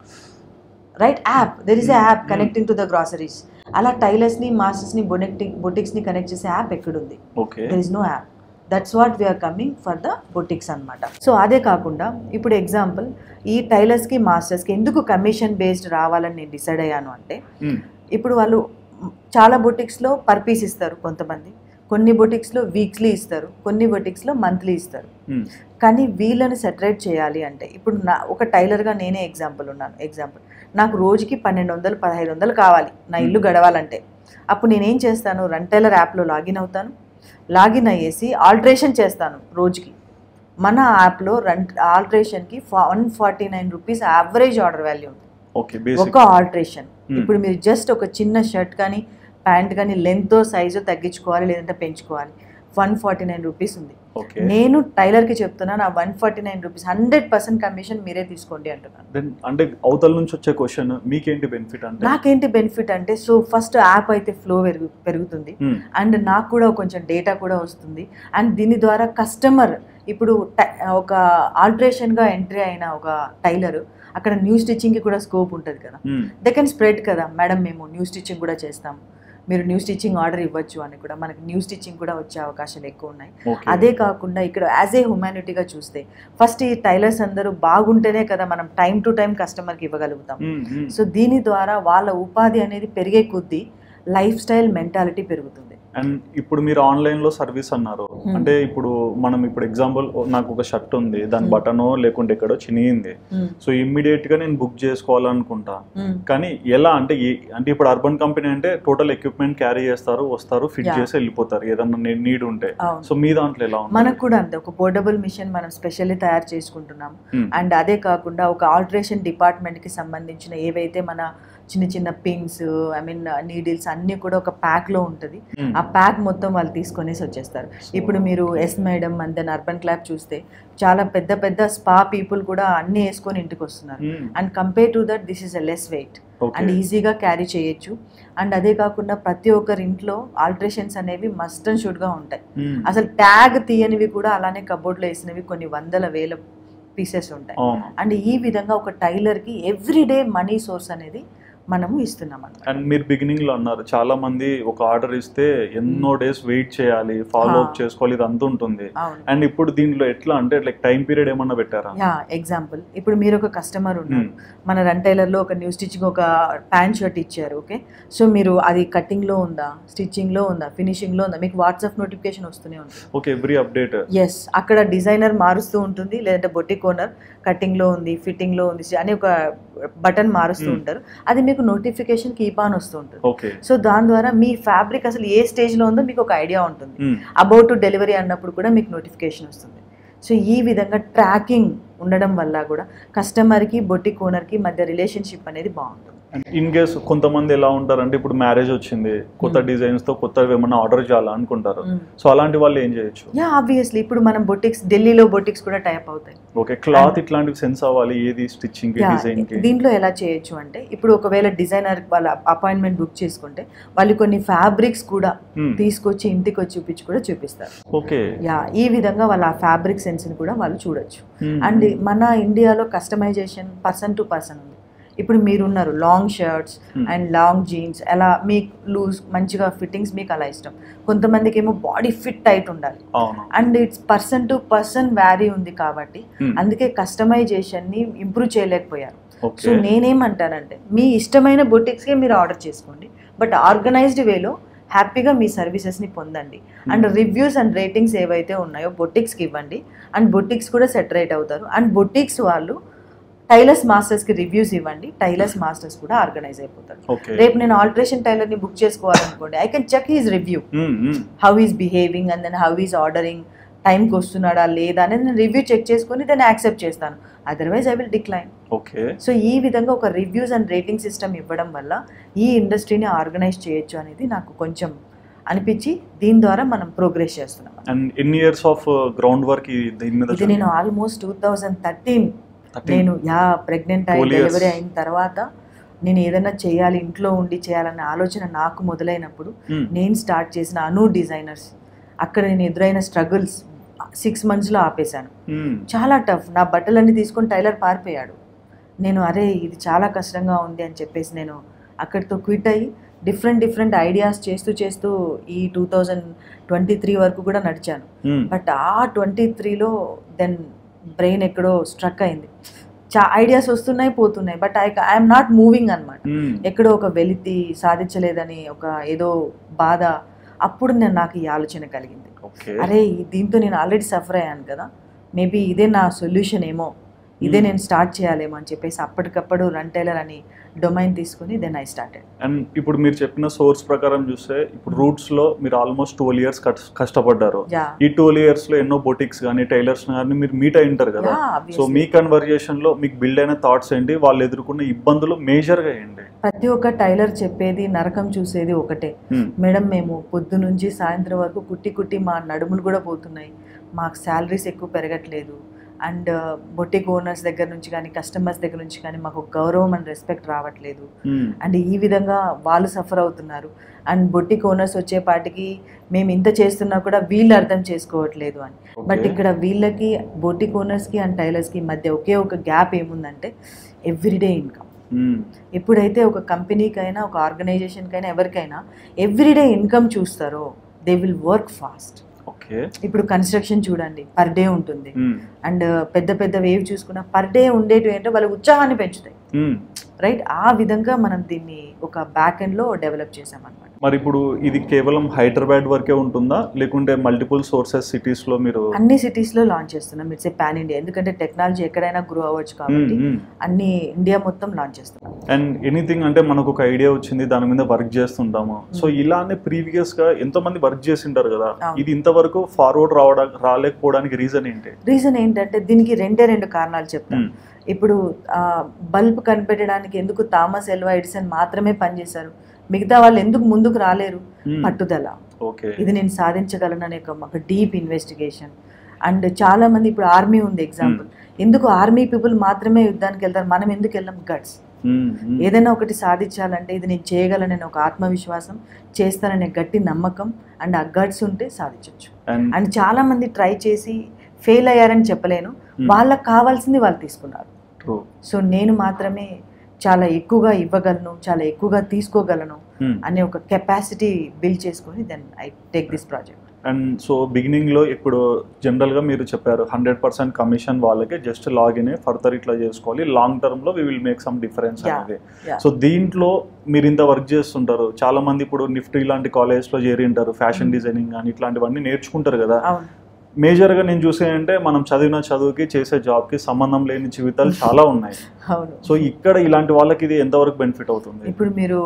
right? App, there is a app connecting to the groceries. అలా టైలర్స్ ని, మాస్టర్స్ ని, బొటిక్స్ ని కనెక్ట్ చేసే యాప్ ఎక్కడుంది? There is no app. That's what we're coming for the boutiques అనమాట. So అదే కాకుండా ఇప్పుడు ఎగ్జాంపుల్ ఈ టైలర్స్కి మాస్టర్స్కి ఎందుకు కమిషన్ బేస్డ్ రావాలని నేను డిసైడ్ అయ్యాను అంటే, ఇప్పుడు వాళ్ళు చాలా బొటిక్స్లో పర్ పీస్ ఇస్తారు కొంతమంది, కొన్ని బొటిక్స్లో వీక్లీ ఇస్తారు, కొన్ని బొటిక్స్లో మంత్లీ ఇస్తారు. కానీ వీళ్ళని సెటరేట్ చేయాలి అంటే ఇప్పుడు ఒక టైలర్గా నేనే ఎగ్జాంపుల్ నాకు రోజుకి 1200-1500 కావాలి నా ఇల్లు గడవాలంటే. అప్పుడు నేనేం చేస్తాను, రన్ టైలర్ యాప్లో లాగిన్ అవుతాను, లాగిన్ అయ్యేసి ఆల్టరేషన్ చేస్తాను రోజుకి. మన యాప్లో ఆల్టరేషన్కి 149 రూపీస్ యావరేజ్ ఆర్డర్ వాల్యూ ఉంది ఒక ఆల్టరేషన్. ఇప్పుడు మీరు జస్ట్ ఒక చిన్న షర్ట్ కానీ ప్యాంట్ కానీ లెంత్ సైజు తగ్గించుకోవాలి లేదంటే పెంచుకోవాలి, 149 రూపీస్ ఉంది. నేను టైలర్కి చెప్తున్నాను ఆ 149 రూపీస్ 100% కమిషన్ మీరే తీసుకోండి అంటున్నాను. అంటే అవతల నుంచి వచ్చే క్వశ్చన్ మీకేంటి బెనిఫిట్ అంటే? నాకేంటి బెనిఫిట్ అంటే, సో ఫస్ట్ యాప్ అయితే ఫ్లో పెరుగుతుంది అండ్ నాకు కూడా కొంచెం డేటా కూడా వస్తుంది. అండ్ దీని ద్వారా కస్టమర్ ఇప్పుడు ఒక ఆల్టరేషన్గా ఎంట్రీ అయిన ఒక టైలర్ అక్కడ న్యూ స్టిచ్చింగ్కి కూడా స్కోప్ ఉంటుంది కదా, దే కెన్ స్ప్రెడ్ కదా, మేడం మేము న్యూ స్టిచ్చింగ్ కూడా చేస్తాము, మీరు న్యూ స్టిచ్చింగ్ ఆర్డర్ ఇవ్వచ్చు అని కూడా మనకి న్యూ స్టిచ్చింగ్ కూడా వచ్చే అవకాశాలు ఎక్కువ ఉన్నాయి. అదే కాకుండా ఇక్కడ యాజ్ ఏ హ్యుమానిటీగా చూస్తే ఫస్ట్ ఈ టైలర్స్ అందరూ బాగుంటేనే కదా మనం టైం టు టైం కస్టమర్కి ఇవ్వగలుగుతాం. సో దీని ద్వారా వాళ్ళ ఉపాధి అనేది పెరిగే కొద్దీ లైఫ్ స్టైల్ మెంటాలిటీ పెరుగుతుంది. అండ్ ఇప్పుడు మీరు ఆన్లైన్లో సర్వీస్ అన్నారు అంటే, ఇప్పుడు మనం ఇప్పుడు ఎగ్జాంపుల్ నాకు ఒక షర్ట్ ఉంది, దాని బటనో లేకుంటే ఎక్కడో చినిగింది, సో ఇమ్మీడియట్గా నేను బుక్ చేసుకోవాలనుకుంటా. కానీ ఎలా అంటే ఇప్పుడు అర్బన్ కంపెనీ అంటే టోటల్ ఎక్విప్మెంట్ క్యారీ చేస్తారు, వస్తారు, ఫిట్ చేసి వెళ్ళిపోతారు ఏదన్నా నీడ్ ఉంటే. సో మీ దాంట్లో ఎలా ఉంది? మనకు కూడా అంతే, ఒక పోర్టబుల్ మిషన్ మనం స్పెషల్లీ తయారు చేసుకుంటున్నాం. అండ్ అదే కాకుండా ఒక ఆల్టరేషన్ డిపార్ట్మెంట్కి సంబంధించిన ఏవైతే మన చిన్న చిన్న పిన్స్, ఐ మీన్ నీడిల్స్ అన్నీ కూడా ఒక ప్యాక్లో ఉంటుంది. ఆ ప్యాక్ మొత్తం వాళ్ళు తీసుకొనేసి వచ్చేస్తారు. ఇప్పుడు మీరు yes madam and then Urban Clap చూస్తే చాలా పెద్ద పెద్ద స్పా పీపుల్ కూడా అన్నీ వేసుకొని ఇంటికి వస్తున్నారు. And compare to that this is a less weight and ఈజీగా క్యారీ చేయొచ్చు. అండ్ అదే కాకుండా ప్రతి ఒక్కరి ఇంట్లో ఆల్టరేషన్స్ అనేవి మస్ట్ అండ్ షుడ్గా ఉంటాయి. అసలు ట్యాగ్ తీయనివి కూడా అలానే కబోర్డ్లో వేసినవి కొన్ని 100,000 పీసెస్ ఉంటాయి. అండ్ ఈ విధంగా ఒక టైలర్కి ఎవ్రీడే మనీ సోర్స్ అనేది మనము ఇస్తున్నాం. అండ్ మీరు బిగినింగ్ లో అన్నారు చాలా మంది ఒక ఆర్డర్ ఇస్తే ఎన్నో డేస్ వెయిట్ చేయాలి, ఫాలో అప్ చేసుకోవాలి, ఇది అంత ఉంటుంది. అండ్ ఇప్పుడు దీంట్లో ఎట్లా అంటే లైక్ టైం పీరియడ్ ఏమన్నా పెట్టారా? ఎగ్జాంపుల్ ఇప్పుడు మీరు ఒక కస్టమర్ ఉన్నారు, మన రన్ టైలర్ లో ఒక న్యూ స్టిచ్చింగ్ ఒక ప్యాంట్ షర్ట్ ఇచ్చారు, ఓకే, సో మీరు అది కటింగ్ లో ఉందా, స్టిచ్చింగ్ లో ఉందా, ఫినిషింగ్ లో ఉందా, మీకు వాట్సాప్ నోటిఫికేషన్ వస్తూనే ఉంటుంది. Okay, every update. ఎస్, అక్కడ డిజైనర్ మారుస్తూ ఉంటుంది, లేదంటే బొటిక్ ఓనర్ కటింగ్ లో ఉంది, ఫిట్టింగ్ లో ఉంది అని ఒక బటన్ మారుస్తూ ఉంటారు. అది మీకు నోటిఫికేషన్ కీప్ ఆన్ వస్తూ ఉంటుంది. సో దాని ద్వారా మీ ఫ్యాబ్రిక్ అసలు ఏ స్టేజ్ లో ఉందో మీకు ఒక ఐడియా ఉంటుంది. అబౌట్ టు డెలివరీ అన్నప్పుడు కూడా మీకు నోటిఫికేషన్ వస్తుంది. సో ఈ విధంగా ట్రాకింగ్ ఉండడం వల్ల కూడా కస్టమర్కి బొటిక్ ఓనర్కి మధ్య రిలేషన్షిప్ అనేది బాగుంటుంది. ఇన్ కేస్ కొంతమంది ఎలా ఉంటారంటే ఇప్పుడు మ్యారేజ్ వచ్చింది, కొత్త డిజైన్స్ తో కొత్తవి ఏమన్నా ఆర్డర్ చేయాలనుకుంటారు, సో అలాంటి వాళ్ళు ఏం చేయొచ్చు? ఆబ్వియస్లీ ఇప్పుడు మనం బొటిక్స్, ఢిల్లీలో బొటిక్స్ కూడా టైప్ అవుతాయి. ఓకే, క్లాత్ ఇట్లాంటివి సెన్స్ అవ్వాలి, ఏది స్టిచ్చింగ్ కి, డిజైన్ కి. దీంట్లో ఎలా చేయొచ్చు అంటే ఇప్పుడు ఒకవేళ డిజైనర్ వాళ్ళ అపాయింట్మెంట్ బుక్ చేసుకుంటే వాళ్ళు కొన్ని ఫ్యాబ్రిక్స్ కూడా తీసుకొచ్చి ఇంటికి వచ్చి చూపించి కూడా చూపిస్తారు. ఓకే, ఈ విధంగా వాళ్ళ ఆ ఫ్యాబ్రిక్ సెన్స్ ని కూడా వాళ్ళు చూడొచ్చు. అండ్ మన ఇండియాలో కస్టమైజేషన్ పర్సన్ టు పర్సన్ ఉంది. ఇప్పుడు మీరున్నారు long shirts and long jeans, అలా మీకు లూజ్ మంచిగా ఫిట్టింగ్స్ మీకు అలా ఇష్టం. కొంతమందికి ఏమో బాడీ ఫిట్ టైట్ ఉండాలి, and it's person to person vary ఉంది కాబట్టి అందుకే కస్టమైజేషన్ని ఇంప్రూవ్ చేయలేకపోయారు. సో నేనేమంటానంటే మీ ఇష్టమైన బొటిక్స్కే మీరు ఆర్డర్ చేసుకోండి, బట్ ఆర్గనైజ్డ్ వేలో హ్యాపీగా మీ సర్వీసెస్ని పొందండి. అండ్ రివ్యూస్ అండ్ రేటింగ్స్ ఏవైతే ఉన్నాయో బొటిక్స్కి ఇవ్వండి, అండ్ బొటిక్స్ కూడా సెటరేట్ అవుతారు. అండ్ బొటిక్స్ వాళ్ళు టైలర్స్ మాస్టర్స్కి రివ్యూస్ ఇవ్వండి, టైలర్స్ మాస్టర్స్ కూడా ఆర్గనైజ్ అయిపోతారు. రేపు నేను ఆల్టరేషన్ టైలర్ని బుక్ చేసుకోవాలనుకోండి, I can check his review, how is behaving and then how is ordering, టైంకి వస్తున్నాడా లేదా అనేది నేను రివ్యూ చెక్ చేసుకొని దాన్ని యాక్సెప్ట్ చేస్తాను, otherwise I will decline. So ఈ విధంగా ఒక రివ్యూస్ అండ్ రేటింగ్ సిస్టమ్ ఇవ్వడం వల్ల ఈ ఇండస్ట్రీని ఆర్గనైజ్ చేయొచ్చు అనేది నాకు కొంచెం అనిపించి దీని ద్వారా మనం ప్రోగ్రెస్ చేస్తున్నాం. ఎన్ని ఇయర్స్ ఆఫ్ గ్రౌండ్ వర్క్ దీని మీద? ఇది నేను ఆల్మోస్ట్ 2013 నేను ప్రెగ్నెంట్ అయి డెలివరీ అయిన తర్వాత నేను ఏదైనా చేయాలి, ఇంట్లో ఉండి చేయాలన్న ఆలోచన నాకు మొదలైనప్పుడు నేను స్టార్ట్ చేసిన అను డిజైనర్స్, అక్కడ నేను ఎదురైన స్ట్రగుల్స్ 6 monthsలో ఆపేశాను. చాలా టఫ్. నా బట్టలన్నీ తీసుకొని టైలర్ పారిపోయాడు. నేను అరే ఇది చాలా కష్టంగా ఉంది అని చెప్పేసి నేను అక్కడితో క్విట్ అయ్యి డిఫరెంట్ ఐడియాస్ చేస్తూ ఈ 2023 వరకు కూడా నడిచాను. బట్ ఆ 23లో దెన్ బ్రెయిన్ ఎక్కడో స్ట్రక్ అయింది. ఐడియాస్ వస్తున్నాయి పోతున్నాయి, బట్ ఐఎమ్ నాట్ మూవింగ్ అనమాట. ఎక్కడో ఒక వెలితి, సాధించలేదని ఒక ఏదో బాధ. అప్పుడు నాకు ఈ ఆలోచన కలిగింది, అరే దీంతో నేను ఆల్రెడీ సఫర్ అయ్యాను కదా, మేబీ ఇదే నా సొల్యూషన్ ఏమో, ఇదే నేను స్టార్ట్ చేయాలేమో అని చెప్పేసి అప్పటికప్పుడు రన్ టైలర్ అని డొమైన్ తీసుకుని దెన్ ఐ స్టార్టెడ్. అండ్ ఇప్పుడు మీరు చెప్పిన సోర్స్ ప్రకారం చూస్తే ఇప్పుడు రూట్స్ లో మీరు ఆల్మోస్ట్ 12 years కష్టపడ్డారు. ఈ 12 years లో ఎన్నో బొటిక్స్ కానీ టైలర్స్ కానీ మీరు మీట్ అయి ఉంటారు కదా. సో మీ కన్వర్జేషన్ లో మీకు బిల్డ్ అయిన థాట్స్ ఏంటి, వాళ్ళు ఎదుర్కొన్న ఇబ్బందులు మేజర్ గా ఏంటి? ప్రతి ఒక్క టైలర్ చెప్పేది, నరకం చూసేది ఒకటే, మేడం మేము పొద్దు నుంచి సాయంత్రం వరకు కుట్టి మా నడుములు కూడా పోతున్నాయి, మాకు శాలరీస్ ఎక్కువ పెరగట్లేదు, అండ్ బొటిక్ ఓనర్స్ దగ్గర నుంచి కానీ కస్టమర్స్ దగ్గర నుంచి కానీ మాకు గౌరవం అండ్ రెస్పెక్ట్ రావట్లేదు, అండ్ ఈ విధంగా వాళ్ళు సఫర్ అవుతున్నారు. అండ్ బొటిక్ ఓనర్స్ వచ్చేపాటికి మేము ఇంత చేస్తున్నా కూడా వీళ్ళు అర్థం చేసుకోవట్లేదు అని. బట్ ఇక్కడ వీళ్ళకి బొటిక్ ఓనర్స్కి అండ్ టైలర్స్కి మధ్య ఒకే ఒక గ్యాప్ ఏముందంటే ఎవ్రీడే ఇన్కమ్. ఎప్పుడైతే ఒక కంపెనీకైనా ఒక ఆర్గనైజేషన్కైనా ఎవరికైనా ఎవ్రీడే ఇన్కమ్ చూస్తారో దే విల్ వర్క్ ఫాస్ట్. ఇప్పుడు కన్స్ట్రక్షన్ చూడండి, పర్ డే ఉంటుంది, అండ్ పెద్ద వేవ్ చూసుకున్నా పర్ డే ఉండేటివి ఏంటో వాళ్ళ ఉత్సాహాన్ని పెంచుతాయి, రైట్? ఆ విధంగా మనం దీన్ని ఒక బ్యాక్ ఎండ్ లో డెవలప్ చేసామన్నమాట. మరి ఇప్పుడు ఇది కేవలం హైదరాబాద్ వరకే ఉంటుందా, లేకుంటే మల్టిపుల్ సోర్సెస్ సిటీస్ లో? మీరు అన్ని సిటీస్ లో లాంచ్ చేస్తున్నాం. ఇట్స్ ఏ పాన్ ఇండియా, ఎందుకంటే టెక్నాలజీ ఎక్కడైనా గ్రో అవ్వచ్చు కాబట్టి అన్ని ఇండియా మొత్తం లాంచ్ చేస్తున్నాం. అండ్ ఎనీథింగ్ అంటే మనకు ఒక ఐడియా వచ్చింది, దాని మీద వర్క్ చేస్తుంటాము. సో ఇలానే ప్రీవియస్ గా ఎంతో మంది వర్క్ చేసింటారు కదా, ఇది ఇంతవరకు ఫార్వర్డ్ రాలేకపోవడానికి రీజన్ ఏంటి? రీజన్ ఏంటంటే దీనికి రెండు కారణాలు చెప్తాను. ఇప్పుడు బల్బ్ కనిపెట్టడానికి ఎందుకు థామస్ ఎల్వా ఎడిసన్ మాత్రమే పనిచేశారు, మిగతా వాళ్ళు ఎందుకు ముందుకు రాలేరు? పట్టుదల, ఇది నేను సాధించగలననే ఒక డీప్ ఇన్వెస్టిగేషన్. అండ్ చాలా మంది ఇప్పుడు ఆర్మీ ఉంది ఎగ్జాంపుల్, ఎందుకు ఆర్మీ పీపుల్ మాత్రమే యుద్ధానికి వెళ్తారు, మనం ఎందుకు వెళ్ళాం? గట్స్. ఏదైనా ఒకటి సాధించాలంటే ఇది నేను చేయగలనని ఒక ఆత్మవిశ్వాసం, చేస్తాననే గట్టి నమ్మకం అండ్ ఆ గట్స్ ఉంటే సాధించవచ్చు. అండ్ చాలా మంది ట్రై చేసి ఫెయిల్ అయ్యారని చెప్పలేను, వాళ్ళకి కావాల్సింది వాళ్ళు తీసుకున్నారు. సో నేను మాత్రమే చాలా ఎక్కువగా ఇవ్వగలను, చాలా ఎక్కువగా తీసుకోగలను అనే ఒక కెపాసిటీ బిల్డ్ చేసుకొని then I take this project. And so beginning లో ఇప్పుడు జనరల్ గా మీరు చెప్పారు 100% కమిషన్ వాళ్ళకే, జస్ట్ లాగిన్ ఫర్దర్ ఇట్లా చేసుకోవాలి, లాంగ్ టర్మ్ లో we will make some difference అనేది. సో దీంట్లో మీరు ఇంత వర్క్ చేస్తుంటారు, చాలా మంది ఇప్పుడు నిఫ్టీ లాంటి కాలేజ్ లో చేరి ఉంటారు, ఫ్యాషన్ డిజైనింగ్ కానీ ఇట్లాంటివన్నీ నేర్చుకుంటారు కదా. మేజర్గా నేను చూసేయంటే మనం చదివిన చదువుకి చేసే జాబ్కి సంబంధం లేని జీవితాలు చాలా ఉన్నాయి. సో ఇక్కడ ఇలాంటి వాళ్ళకి ఇది ఎంతవరకు బెనిఫిట్ అవుతుంది? ఇప్పుడు మీరు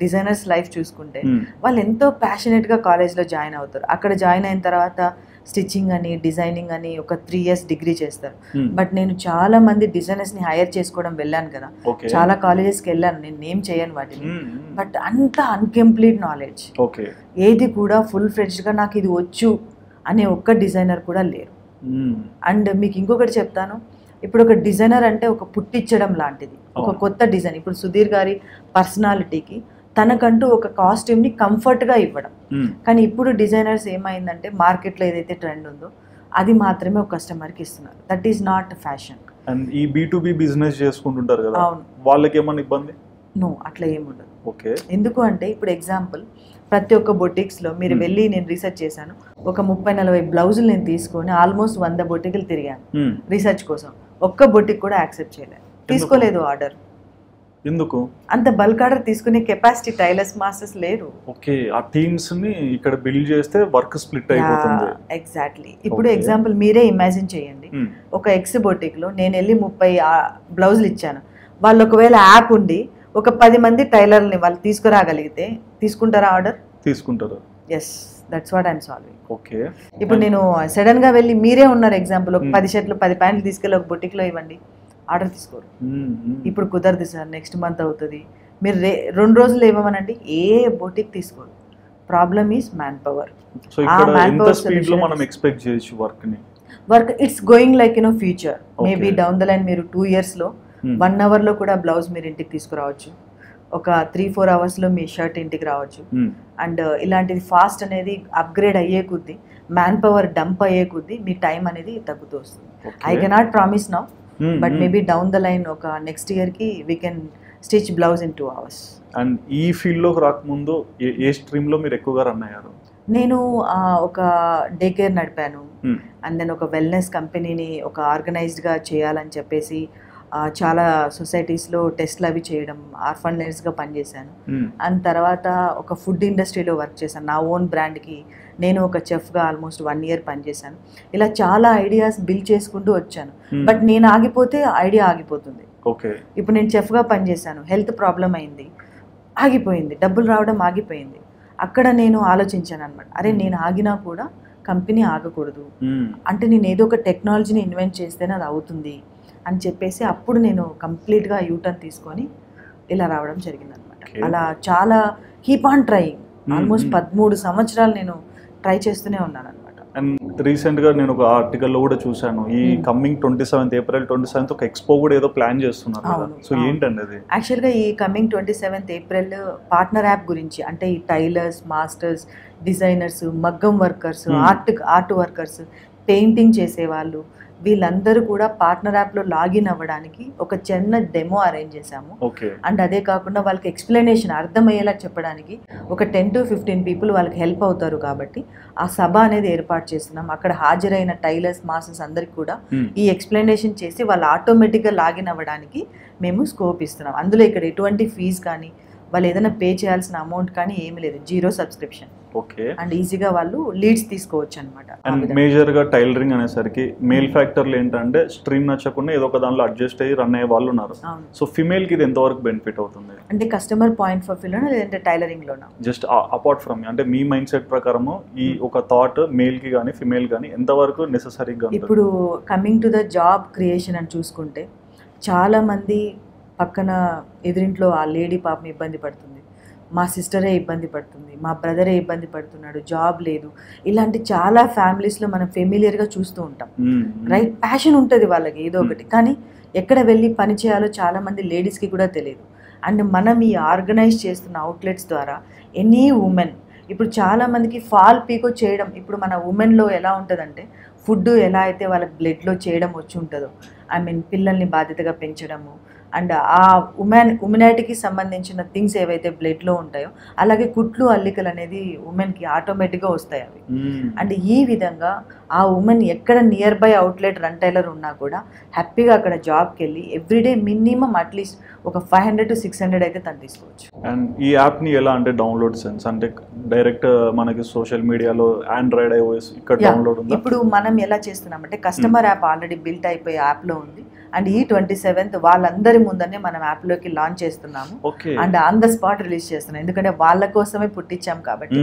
డిజైనర్స్ లైఫ్ చూసుకుంటే వాళ్ళు ఎంతో ప్యాషనెట్గా కాలేజ్లో జాయిన్ అవుతారు, అక్కడ జాయిన్ అయిన తర్వాత స్టిచ్చింగ్ అని డిజైనింగ్ అని ఒక 3 years డిగ్రీ చేస్తారు. బట్ నేను చాలా మంది డిజైనర్స్ని హైర్ చేసుకోవడం వెళ్ళాను కదా, చాలా కాలేజెస్కి వెళ్ళాను, నేను నేమ్ చేయను వాటిని, బట్ అంత అన్కంప్లీట్ నాలెడ్జ్, ఏది కూడా ఫుల్ ఫ్లెడ్జ్డ్గా నాకు ఇది వచ్చు అనే ఒక్క డిజైనర్ కూడా లేరు. అండ్ మీకు ఇంకొకటి చెప్తాను, ఇప్పుడు ఒక డిజైనర్ అంటే ఒక పుట్టించడం లాంటిది, ఒక కొత్త డిజైన్. ఇప్పుడు సుధీర్ గారి పర్సనాలిటీకి తనకంటూ ఒక కాస్ట్యూమ్ని కంఫర్ట్గా ఇవ్వడం. కానీ ఇప్పుడు డిజైనర్స్ ఏమైందంటే మార్కెట్లో ఏదైతే ట్రెండ్ ఉందో అది మాత్రమే ఒక కస్టమర్కి ఇస్తున్నారు. That is not fashion. And ఈ B2B బిజినెస్ చేసుకుంటుంటారు కదా, అవును. వాళ్ళకి ఏమైనా ఇబ్బంది? నో, అట్లా ఏముండదు. ఓకే. ఎందుకు అంటే ఇప్పుడు ఎగ్జాంపుల్ ప్రతి ఒక్క బొటిక్స్లో మీరు వెళ్ళి, నేను రీసెర్చ్ చేశాను, ఒక 30-40 బ్లౌజులు నేను తీసుకొని ఆల్మోస్ట్ 100 బొటికులు తిరిగాను రీసెర్చ్ కోసం. ఒక్క బొటిక్ కూడా యాక్సెప్ట్ చేయలేదు, తీసుకోలేదు ఆర్డర్. ఎందుకు? అంత బల్క్ ఆర్డర్ తీసుకునే కెపాసిటీ టైలర్స్ మాస్టర్స్ లేరు. ఓకే, ఆ టీమ్స్ ని ఇక్కడ బిల్డ్ చేస్తే వర్క్ స్ప్లిట్ అయిపోతుంది. ఎగ్జాక్ట్లీ. ఇప్పుడు ఎగ్జాంపుల్ మీరే ఇమాజిన్ చేయండి, ఒక ఎక్స్ బొటిక్ లో నేను వెళ్ళి 30 బ్లౌజులు ఇచ్చాను. వాళ్ళు ఒకవేళ యాప్ ఉండి ఒక 10 మంది టైలర్ని వాళ్ళు తీసుకురాగలిగితే తీసుకుంటారా ఆర్డర్? తీసుకుంటారు. Yes, that's what I'm solving. Okay. ఇప్పుడు నేను సడన్ గా వెళ్ళి, మీరే ఉన్నారు ఎగ్జాంపుల్, ఒక 10 షర్ట్లు 10 ప్యాంట్లు తీసుకెళ్ళి ఒక బొటిక్ లో ఇవ్వండి, ఆర్డర్ తీసుకోరు. ఇప్పుడు కుదరదు సార్, నెక్స్ట్ మంత్ అవుతుంది, మీరు 2 రోజులు ఇవ్వమనండి, ఏ బొటిక్ తీసుకోరు. Problem is man power. So ఇక్కడ ఎంత స్పీడ్ లో మనం ఎక్స్పెక్ట్ చేయొచ్చు work it's going like future. Maybe down the line మీరు 2 years లో 1 hour లో కూడా బ్లౌజ్ మీరు ఇంటికి తీసుకురావచ్చు, ఒక 3-4 hours లో మీ షర్ట్ ఇంటికి రావచ్చు. అండ్ ఇలాంటిది ఫాస్ట్ అనేది అప్గ్రేడ్ అయ్యే కొద్దీ, మ్యాన్ పవర్ డంప్ అయ్యే కొద్దీ మీ టైం అనేది తగ్గుతూ వస్తుంది. I cannot promise now, but maybe down the line ఒక నెక్స్ట్ ఇయర్ కి we can stitch blouse in 2 hours. And ఈ ఫీల్డ్ లోకి రాకముందు ఏ స్ట్రీమ్ లో మీరు ఎక్కువగా రన్ అయ్యారు? నేను ఒక డే కేర్ నడిపాను, అండ్ దెన్ ఒక వెల్నెస్ కంపెనీని ఒక ఆర్గనైజ్డ్గా చేయాలని చెప్పేసి చాలా సొసైటీస్లో టెస్ట్లు అవి చేయడం, ఆర్ఫనైజ్గా పనిచేశాను. అండ్ తర్వాత ఒక ఫుడ్ ఇండస్ట్రీలో వర్క్ చేశాను, నా ఓన్ బ్రాండ్కి నేను ఒక చెఫ్గా ఆల్మోస్ట్ 1 year పనిచేశాను. ఇలా చాలా ఐడియాస్ బిల్డ్ చేసుకుంటూ వచ్చాను. బట్ నేను ఆగిపోతే ఐడియా ఆగిపోతుంది. ఓకే. ఇప్పుడు నేను చెఫ్గా పనిచేశాను, హెల్త్ ప్రాబ్లం అయింది, ఆగిపోయింది, డబ్బులు రావడం ఆగిపోయింది. అక్కడ నేను ఆలోచించాను అనమాట, అరే నేను ఆగినా కూడా కంపెనీ ఆగకూడదు, అంటే నేను ఏదో ఒక టెక్నాలజీని ఇన్వెంట్ చేస్తేనే అది అవుతుంది అని చెప్పేసి అప్పుడు నేను కంప్లీట్గా యూటర్న్ తీసుకొని ఇలా రావడం జరిగింది అనమాట. అలా చాలా కీప్ ఆన్ ట్రైయింగ్, ఆల్మోస్ట్ 13 సంవత్సరాలు నేను ట్రై చేస్తూనే ఉన్నాను అనమాట. అండ్ రీసెంట్గా నేను ఒక ఆర్టికల్లో కూడా చూశాను, ఈ కమింగ్ 27th April 27th ఒక ఎక్స్పో కూడా ఏదో ప్లాన్ చేస్తున్నారు కదా, సో ఏంటండి అది? యాక్చువల్గా ఈ coming 27th April partner app గురించి, అంటే ఈ టైలర్స్, మాస్టర్స్, డిజైనర్స్, మగ్గం వర్కర్స్, ఆర్ట్ వర్కర్స్, పెయింటింగ్ చేసేవాళ్ళు, వీళ్ళందరూ కూడా పార్ట్నర్ యాప్లో లాగిన్ అవ్వడానికి ఒక చిన్న డెమో అరేంజ్ చేశాము. అండ్ అదే కాకుండా వాళ్ళకి ఎక్స్ప్లెనేషన్ అర్థమయ్యేలా చెప్పడానికి ఒక 10 to 15 people వాళ్ళకి హెల్ప్ అవుతారు. కాబట్టి ఆ సభ అనేది ఏర్పాటు చేస్తున్నాం. అక్కడ హాజరైన టైలర్స్, మాస్టర్స్ అందరికి కూడా ఈ ఎక్స్ప్లెనేషన్ చేసి వాళ్ళు ఆటోమేటిక్గా లాగిన్ అవ్వడానికి మేము స్కోప్ ఇస్తున్నాం. అందులో ఇక్కడ ఎటువంటి ఫీజు కానీ, వాళ్ళు ఏదైనా పే చేయాల్సిన అమౌంట్ కానీ ఏమీ లేదు, 0 subscription. ఓకే. అండ్ ఈజీగా వాళ్ళు లీడ్స్ తీసుకోవచ్చు అనమాట. అండ్ మేజర్గా టైలరింగ్ అనేసరికి మేల్ ఫ్యాక్టర్లు ఏంటంటే స్ట్రీమ్ నచ్చకుండా ఏదో ఒక దానిలో అడ్జస్ట్ అయ్యి రన్ అయ్యే వాళ్ళు ఉన్నారు. సో ఫిమేల్కి ఇది ఎంతవరకు బెనిఫిట్ అవుతుంది? అంటే కస్టమర్ పాయింట్ ఆఫ్ వ్యూలోనా లేదంటే టైలరింగ్లోనా? జస్ట్ అపార్ట్ ఫ్రమ్, అంటే మీ మైండ్ సెట్ ప్రకారము ఈ ఒక థాట్ మేల్కి కానీ ఫిమేల్ కానీ ఎంతవరకు నెససరీగా? ఇప్పుడు coming to the job creation అని చూసుకుంటే చాలామంది పక్కన ఎదురింట్లో ఆ లేడీ పాపం ఇబ్బంది పడుతుంది, మా సిస్టరే ఇబ్బంది పడుతుంది, మా బ్రదరే ఇబ్బంది పడుతున్నాడు, జాబ్ లేదు, ఇలాంటి చాలా ఫ్యామిలీస్లో మనం ఫెమిలియర్గా చూస్తూ ఉంటాం. రైట్, ప్యాషన్ ఉంటుంది వాళ్ళకి ఏదో ఒకటి, కానీ ఎక్కడ వెళ్ళి పని చేయాలో చాలామంది లేడీస్కి కూడా తెలియదు. అండ్ మనం ఈ ఆర్గనైజ్ చేస్తున్న అవుట్లెట్స్ ద్వారా ఎనీ ఉమెన్, ఇప్పుడు చాలామందికి ఫాల్ పీకో చేయడం, ఇప్పుడు మన ఉమెన్లో ఎలా ఉంటుందంటే ఫుడ్ ఎలా అయితే వాళ్ళ బ్లడ్లో చేయడం వచ్చి ఉంటుందో, ఐ మీన్ పిల్లల్ని బాధ్యతగా పెంచడము, అండ్ ఆ ఉమెనాటికి సంబంధించిన థింగ్స్ ఏవైతే బ్లడ్లో ఉంటాయో అలాగే కుట్లు, అల్లికలు అనేది ఉమెన్కి ఆటోమేటిక్గా వస్తాయి అవి. అండ్ ఈ విధంగా ఆ ఉమెన్ ఎక్కడ near by outlet Run Tailor ఉన్నా కూడా హ్యాపీగా అక్కడ జాబ్కి వెళ్ళి ఎవ్రీడే మినిమం అట్లీస్ట్ ఒక 500 to 600 అయితే తను తీసుకోవచ్చు. అండ్ ఈ యాప్ని ఎలా అంటే డౌన్లోడ్ సెన్స్ అంటే డైరెక్ట్ మనకి సోషల్ మీడియాలో ఆండ్రాయిడ్, ఐఓఎస్ ఇక్కడ డౌన్లోడ్ ఉంది. ఇప్పుడు మనం ఎలా చేస్తున్నామంటే కస్టమర్ యాప్ ఆల్రెడీ బిల్ట్ అయిపోయి యాప్లో ఉంది. అండ్ ఈ 27th వాళ్ళందరి ముందనే మనం యాప్లోకి లాంచ్ చేస్తున్నాము. And on the spot release చేస్తున్నాం, ఎందుకంటే వాళ్ళ కోసమే పుట్టించాం కాబట్టి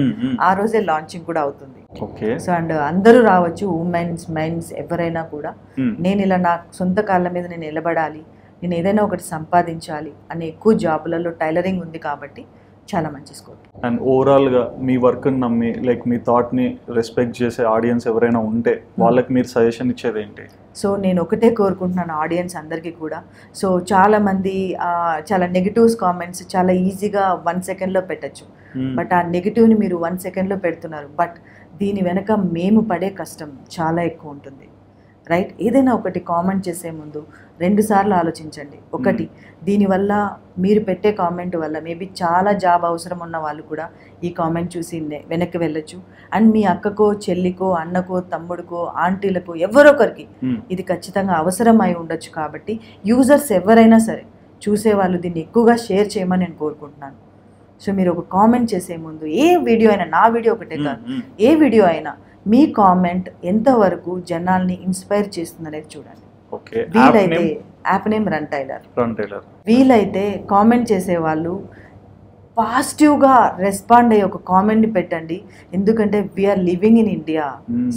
ఆ రోజే లాంచింగ్ కూడా అవుతుంది. సో అండ్ అందరూ రావచ్చు, ఉమెన్స్, మెన్స్, ఎవరైనా కూడా. నేను ఇలా నా సొంత కాళ్ళ మీద నేను నిలబడాలి, నేను ఏదైనా ఒకటి సంపాదించాలి అనే ఎక్కువ జాబులలో టైలరింగ్ ఉంది కాబట్టి చాలా మంచి స్కోప్. అండ్ ఓవరాల్గా మీ వర్క్ని నమ్మి లైక్ మీ థాట్ని రెస్పెక్ట్ చేసే ఆడియన్స్ ఎవరైనా ఉంటే వాళ్ళకి మీరు సజెషన్ ఇచ్చేది ఏంటి? సో నేను ఒకటే కోరుకుంటున్నాను ఆడియన్స్ అందరికీ కూడా. సో చాలామంది చాలా నెగిటివ్స్ కామెంట్స్ చాలా ఈజీగా 1 secondలో పెట్టచ్చు, బట్ ఆ నెగిటివ్ని మీరు 1 secondలో పెడుతున్నారు. బట్ దీని వెనక మేము పడే కష్టం చాలా ఎక్కువ ఉంటుంది. రైట్. ఏదైనా ఒకటి కామెంట్ చేసే ముందు 2 సార్లు ఆలోచించండి. ఒకటి, దీనివల్ల మీరు పెట్టే కామెంట్ వల్ల మేబీ చాలా జాబ్ అవసరం ఉన్న వాళ్ళు కూడా ఈ కామెంట్ చూసి వెనక్కి వెళ్ళొచ్చు. అండ్ మీ అక్కకో, చెల్లికో, అన్నకో, తమ్ముడికో, ఆంటీలకు ఎవరొకరికి ఇది ఖచ్చితంగా అవసరం అయి ఉండొచ్చు. కాబట్టి యూజర్స్ ఎవరైనా సరే చూసేవాళ్ళు దీన్ని ఎక్కువగా షేర్ చేయమని నేను కోరుకుంటున్నాను. సో మీరు ఒక కామెంట్ చేసే ముందు ఏ వీడియో అయినా, నా వీడియో ఒకటే కాదు, ఏ వీడియో అయినా మీ కామెంట్ ఎంతవరకు జనాల్ని ఇన్స్పైర్ చేస్తుంది అనేది చూడండి. వీలైతే యాప్ నేమ్ రన్ టైలర్. వీలైతే కామెంట్ చేసే వాళ్ళు పాజిటివ్గా రెస్పాండ్ అయ్యి ఒక కామెంట్ని పెట్టండి. ఎందుకంటే we're living in India,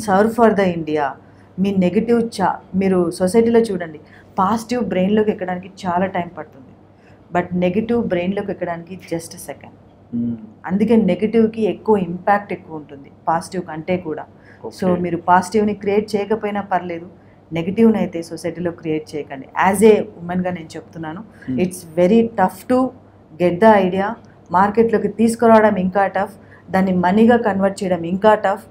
serve for the India. మీ నెగిటివ్ మీరు సొసైటీలో చూడండి, పాజిటివ్ బ్రెయిన్లోకి ఎక్కడానికి చాలా టైం పడుతుంది, బట్ నెగిటివ్ బ్రెయిన్లోకి ఎక్కడానికి జస్ట్ సెకండ్. అందుకే నెగిటివ్కి ఎక్కువ ఇంపాక్ట్ ఎక్కువ ఉంటుంది పాజిటివ్ కంటే కూడా. సో మీరు పాజిటివ్ని క్రియేట్ చేయకపోయినా పర్లేదు, నెగిటివ్ని అయితే సొసైటీలో క్రియేట్ చేయకండి. యాజ్ ఏ ఉమెన్గా నేను చెప్తున్నాను, it's very tough to get the idea. మార్కెట్లోకి తీసుకురావడం ఇంకా టఫ్, దాన్ని మనీగా కన్వర్ట్ చేయడం ఇంకా టఫ్,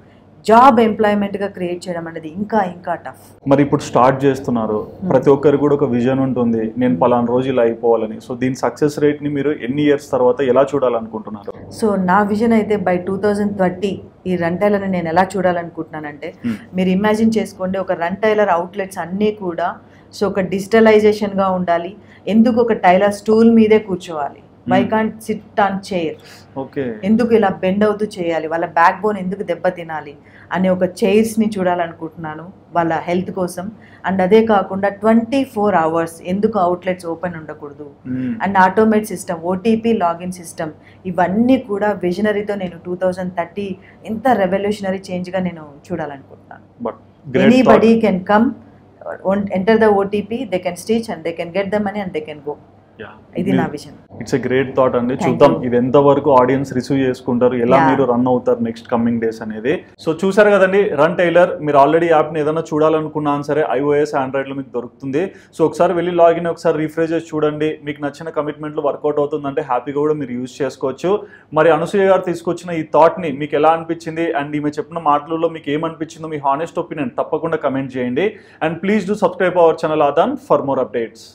జాబ్ ఎంప్లాయ్మెంట్గా క్రియేట్ చేయడం అనేది ఇంకా ఇంకా టఫ్. మరి ఇప్పుడు స్టార్ట్ చేస్తున్నారు, ప్రతి ఒక్కరికి కూడా ఒక విజన్ ఉంటుంది, నేను పలానా రోజు ఇలా అయిపోవాలని. సో దీని సక్సెస్ రేట్ని మీరు ఎన్ని ఇయర్స్ తర్వాత ఎలా చూడాలనుకుంటున్నారు? సో నా విజన్ అయితే బై 2030 ఈ రన్ టైలర్ని నేను ఎలా చూడాలనుకుంటున్నానంటే, మీరు ఇమాజిన్ చేసుకోండి, ఒక రన్ టైలర్ అవుట్లెట్స్ అన్నీ కూడా సో ఒక డిజిటలైజేషన్గా ఉండాలి. ఎందుకు ఒక టైలర్ స్టూల్ మీదే కూర్చోవాలి? Why can't sit on chair? ఎందుకు ఇలా బెండ్ అవుతూ చేయాలి? వాళ్ళ బ్యాక్ బోన్ ఎందుకు దెబ్బ తినాలి అనే ఒక చైర్స్ని చూడాలనుకుంటున్నాను వాళ్ళ హెల్త్ కోసం. అండ్ అదే కాకుండా 24 hours ఎందుకు అవుట్లెట్స్ ఓపెన్ ఉండకూడదు? And automate system, OTP login system, ఇవన్నీ కూడా విజనరీతో నేను 2030 ఎంత రెవల్యూషనరీ చేంజ్గా నేను చూడాలనుకుంటున్నాను. Anybody can come, enter the OTP, they can stitch and they can get the money and they can go. ఇది నా vision. It's a great thought అండి. చూద్దాం ఇది ఎంత వరకు ఆడియన్స్ రిసీవ్ చేసుకుంటారు, ఎలా మీరు రన్ అవుతారు నెక్స్ట్ కమింగ్ డేస్ అనేది. సో చూసారు కదండి రన్ టైలర్. మీరు ఆల్రెడీ యాప్ని ఏదైనా చూడాలనుకున్నా సరే iOS, Androidలో మీకు దొరుకుతుంది. సో ఒకసారి వెళ్ళి లాగిన్, ఒకసారి రిఫ్రెష్ చేసి చూడండి. మీకు నచ్చిన కమిట్మెంట్లు వర్కౌట్ అవుతుందంటే హ్యాపీగా కూడా మీరు యూజ్ చేసుకోవచ్చు. మరి అనసూయ గారు తీసుకొచ్చిన ఈ థాట్ని మీకు ఎలా అనిపించింది అండ్ ఈమె చెప్పిన మాటలలో మీకు ఏమనిపించిందో మీ హానెస్ట్ ఒపీనియన్ తప్పకుండా కమెంట్ చేయండి. And please do subscribe our channel Aadan for more updates.